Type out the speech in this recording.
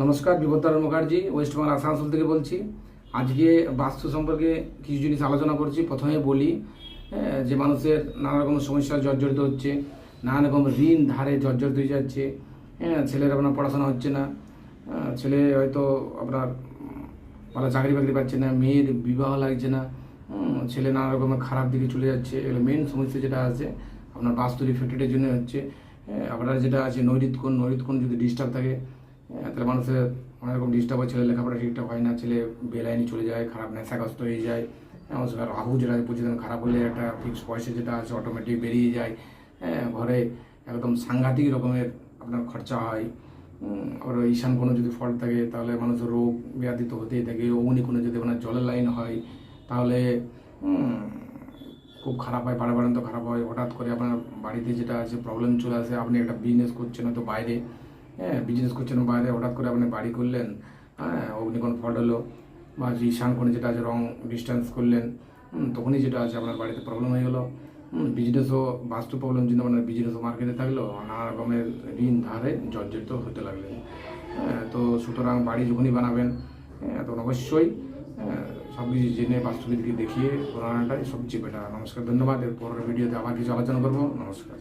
নমস্কার, বিপদারণ মুখার্জি ওয়েস্ট বেঙ্গল আসানসোল থেকে বলছি। আজকে বাস্তু সম্পর্কে কিছু জিনিস আলোচনা করছি। প্রথমে বলি, যে মানুষের নানা রকম সমস্যা জর্জরিত হচ্ছে, নানা রকম ঋণ ধারে জর্জরিত হয়ে যাচ্ছে। ছেলের আপনার পড়াশোনা হচ্ছে না, ছেলে হয়তো আপনার ভালো চাকরি বাকরি পাচ্ছে না, মেয়ের বিবাহ লাগছে না, ছেলে নানা রকমের খারাপ দিকে চলে যাচ্ছে। এগুলো মেন সমস্যা যেটা আছে আপনার বাস্তু রিফ্লেক্টেডের জন্য হচ্ছে। আপনার যেটা আছে নৈরিত কোণ যদি ডিস্টার্ব থাকে, তাহলে মানুষের অনেক রকম ডিস্টার্ব হয়। ছেলে লেখাপড়া ঠিকঠাক হয় না, ছেলে বেলাইনে চলে যায়, খারাপ নেশাগ্রস্ত হয়ে যায়। রাহু যেটা প্রতিদিন খারাপ হলে একটা ফিক্স পয়সা যেটা আছে অটোমেটিক বেরিয়ে যায়। ঘরে একদম সাংঘাতিক রকমের আপনার খরচা হয়। আবার ঈশান কোনো যদি ফল্ট থাকে তাহলে মানুষের রোগ ব্যাধি তো হতেই থাকে। অগ্নি কোনো যদি আপনার জলের লাইন হয় তাহলে খুব খারাপ হয়, বাড়াবাড়ন্ত খারাপ হয়। হঠাৎ করে আপনার বাড়িতে যেটা আছে প্রবলেম চলে আসে। আপনি একটা বিজনেস করছেন হয়তো বাইরে, বিজনেস করছেন বাইরে, হঠাৎ করে আপনি বাড়ি করলেন, অগ্নিকোণ ফল্ট হলো, বা ঈশান কোণে যেটা আছে রং ডিস্টেন্স করলেন, তখনই যেটা আছে আপনার বাড়িতে প্রবলেম হয়ে গেলো। বিজনেসও বাস্তু প্রবলেম জন্য আপনার বিজনেসও মার্কেটে থাকলো, নানা রকমের ঋণ ধারে জর্জরিত হতে লাগলেন। তো সুতরাং বাড়ি যখনই বানাবেন তখন অবশ্যই সব কিছু জেনে বাস্তুবিদকে দেখিয়ে বানানোটাই সবচেয়ে বেটার। নমস্কার, ধন্যবাদ। এর পরের ভিডিওতে আবার কিছু আলোচনা করবো। নমস্কার।